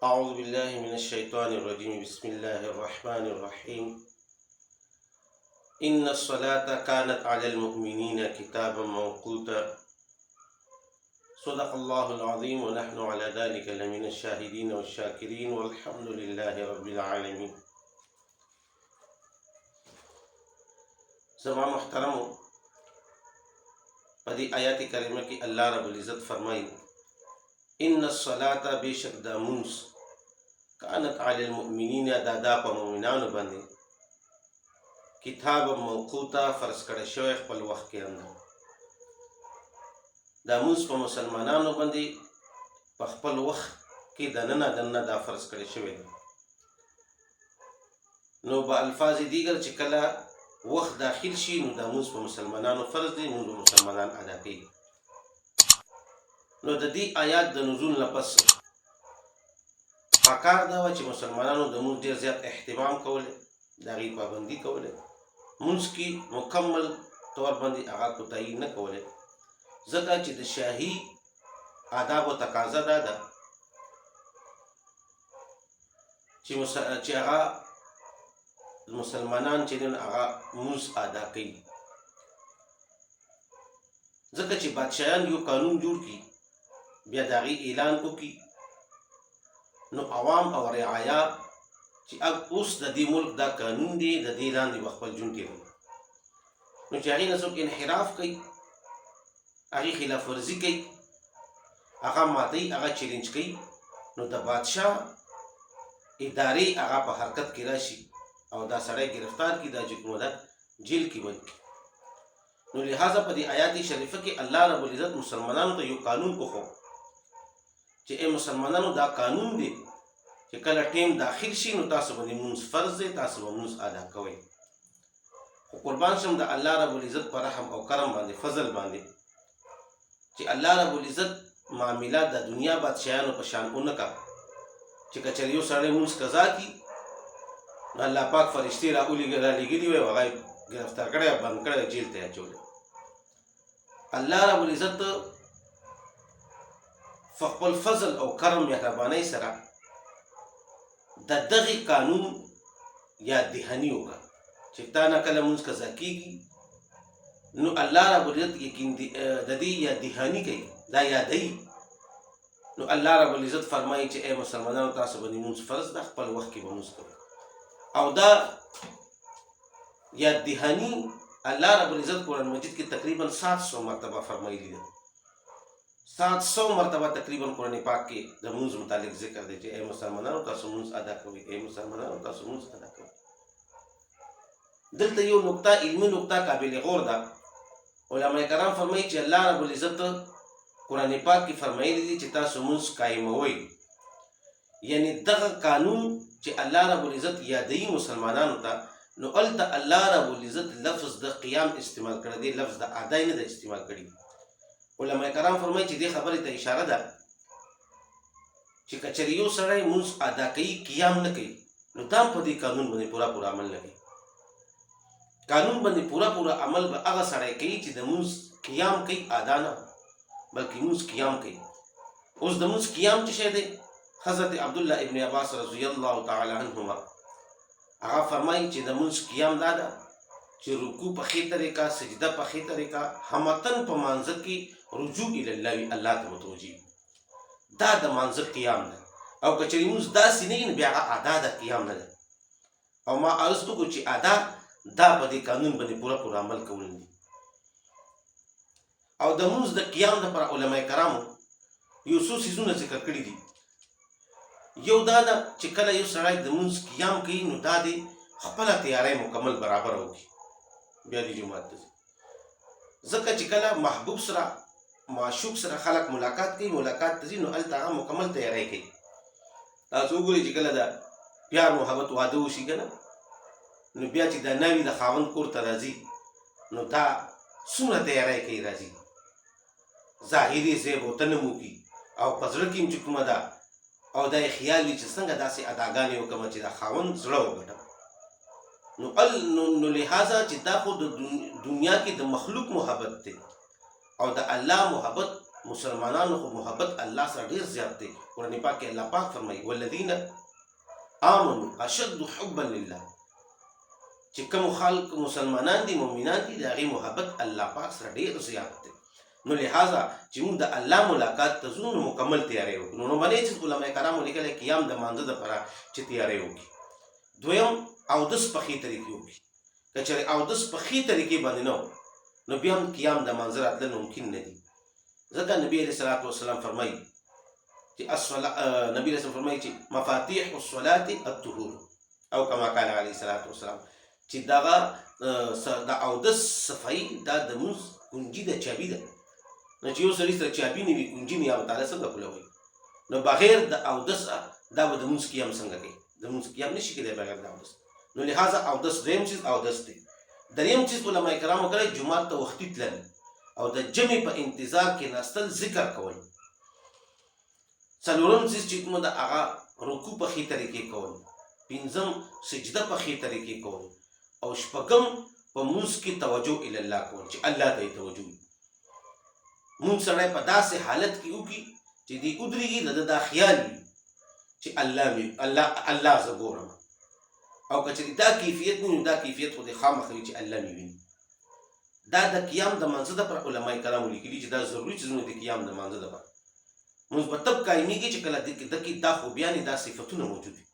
أعوذ بالله من الشيطان الرجيم بسم الله الرحمن الرحيم إن الصلاة كانت على المؤمنين كتابا موقوتا صدق الله العظيم ونحن على ذلك لمن الشاهدين والشاكرين والحمد لله رب العالمين. زما محترمو پدی آیات کریمه کی اللہ رب العزت فرمائی ان الصلاة بیشک دامونس كانت على المؤمنين دادا په مؤمنانو باندې کتاب موقوتا فرض کړی شوی خپل وخت کې اندر دا موږ په مسلمانانو باندې په خپل وخت کې دننه دا فرض کړی شوی دی. نو په الفاظ دیگر چې کله وخت داخل شي نو دا موږ په مسلمانانو فرض دی، موږ مسلمانان ادا کوي. نو د دې آیات د نزول نه پس پکار دا و چې مسلمانانو د مونږ ډېر زیات اهتمام کولی، د هغې پابندي کولی، مونځ کې مکمل طور باندې هغه کوتاهي نه کولی، ځکه چې د شاهي آدابو تقاضا دا ده چې هغه مسلمانان چې دي هغه مونځ ادا کوي. ځکه چې بادشاهان یو قانون جوړ کړي بیا د هغې اعلان وکړي نو عوام او رعایا چې اوس د دې ملک دا قانون دی، د دې لاندې به خپل ژوند تېروي. نو چې هغې نه څوک انحراف کوي، هغې خلاف ورزي کوي، هغه ماتوي، هغه چیلنج کوي، نو د بادشاه ادارې هغه په حرکت کې راشي او دا سړی گرفتار کړي، دا چې کومه ده جیل کې بند کړي. نو لہذا په دې آیات شریفه کې الله رب العزت مسلمانانو ته یو قانون وښو چې ای مسلمانانو دا قانون دی چې کله ټیم داخل شي نو تاسو باندې مونځ فرض دی، تاسو به مونځ ادا کوئ. خو قربان شم د الله رب العزت په رحم او کرم باندې، فضل باندې، چې الله رب العزت معامله د دنیا بادشاهانو په شان ونه کا چې که چېرې یو سړی مونځ قضا کړي نو الله پاک فرشتې رالیږلي وي او هغه یې ګرفتار کړی، بند کړی، جیل ته یې اچولی. الله رب العزت فخپل فضل او کرم مهربانۍ سره د دغې قانون یا دهني وکړه چې تا نه کله مونځ قضا کېږي نو الله رب العزت یقین د دې یا دهاني کوي، دا یادوي. نو الله رب العزت فرمایي چې ای مسلمانانو تاسو باندې مونځ فرض ده، خپل وخت کې به مونځ کوئ. او دا یا دهاني الله رب العزت قرآن مجید کې تقریبا 700 مرتبه فرمایلی ده. 700 مرتبه تقریبا قرآن پاک کې د مونځ متعلق ذکر دی چې ای مسلمانانو تاسو مونځ ادا کوئ، ای مسلمانانو تاسو مونځ ادا کوئ. دلته یو نقطه، علمي نقطه قابل غور ده. علماء کرام فرمایي چې الله رب العزت قرآن پاک کې فرمایلی دي چې تاسو مونځ قایموئ، یعنی دغه قانون چې الله رب العزت یادوي مسلمانانو ته، نو هلته الله رب العزت لفظ د قیام استعمال کړی دی، لفظ د ادای نه ده استعمال کړی. علماء کرام فرمایي چې دې خبرې ته اشاره ده چې که چېرې یو سړی مونځ ادا کوي، قیام نه کوي، نو دا په دې قانون باندې پوره عمل نه کوي. قانون باندې پوره عمل به هغه سړی کوي چې د مونځ قیام کوي، ادا نه بلکې مونځ قیام کوي. اوس د مونځ قیام څه شی دی؟ حضرت عبدالله ابن عباس رضی الله تعالی عنهما هغه فرمایي چې د مونځ قیام دا ده چې رکوع په ښې طریقه، سجده په ښې طریقه، همتن په مانځه کې رجوع الی الله، الله ته متوجه، دا د مانځه قیام ده. او که چېرې مونځ داسې نه وي نو بیا هغه ادا د قیام نه ده. او ما عرض وکړو چې ادا دا په دې قانون باندې پوره عمل کول دي. او د مونځ د قیام دپاره علماء کرامو یو څو څیزونه ذکر کړي دي. یو دا ده چې کله یو سړی د مونځ قیام کوي نو دا دې خپله تیاری مکمل برابر وکړي بیا دې جومات ته ځي. ځکه چې کله محبوب سره، معشوق سره خلک ملاقات کوي، ملاقات ته ځي نو هلته هغه مکمل تیاری کوي. تاسو وګورئ چې کله د پیار محبت واده وشي که نه، نو بیا چې دا ناوي د خاوند کور ته راځي نو دا څومره تیاری کوي، راځي ظاهري زیب وتنم وکړي او په زړه کې هم چې کومه ده او دا یې خیال وي چې څنګه داسې اداګانې وکړم چې دا خاوند زړه وګټم. نو لہذا چې دا خو د دنیا کې د مخلوق محبت دی او د الله محبت مسلمانانو خو محبت الله سره ډیر زیات دی. قرآن پاک کې الله پاک فرمایي والذین آمنوا اشد حبا لله، چې کوم خلق مسلمانان دي مؤمنان دي د هغې محبت الله پاک سره ډیر زیات دی. نو لہذا چې موږ د الله ملاقات ته ځو نو مکمل تیاری وکړو. نو باندې چې علماء کرامو لیکلی قیام د مانځه دپاره چې تیاری وکړي. دویم اودس په ښې طریقې وکړي. که چېرې اودس په ښې طریقې باندې نه نو بیا هم قیام د مانځه راتلل ممکن نه دي. ځکه نبي علیه صلات وسلام فرمایي چې نبي علیه فرمایي چې مفاتیح الصلاة الطهور او کما قال علیه صلات وسلام، چې دغه د اودس صفایي دا د مونځ کنجي د چابي ده. نو چې یو سړي سره چابي نه وي کنجي نه الله تعالی څنګه کولوي؟ نو بغیر د اودس دا به د مونځ قیام څنګه کوي؟ د مونځ قیام نشي کېدی بغیر د اودس. نو لہذا اودس دویم چیز اودس دی. دریم چیز علماء کرامو کړی جومات ته وختي تلل او د جمع په انتظار کې ناستل، ذکر کول. څلورم چیز چې کومه ده هغه رکوع په ښې طریقې کول. پنځم سجده په ښې طریقې کول. او شپږم په مونځ کې توجه الی الله کول، چې الله ته یې توجه وي. مونږ سړی په داسې حالت کې وکړي چې دی ودرېږي د ده دا خیال وي چې الله زه ګورم. او که چېرې دا کیفیت نه وي نو دا کیفیت خو دې خامخا وي چې الله مې ویني. دا د قیام د مانځه دپاره علماء کرامو لیکلي چې دا ضروري چیزونه د قیام د مانځه دپاره. مونځ به تب قایمېږي چې کله د کې دا خوبیانې دا صفتونه موجود وي.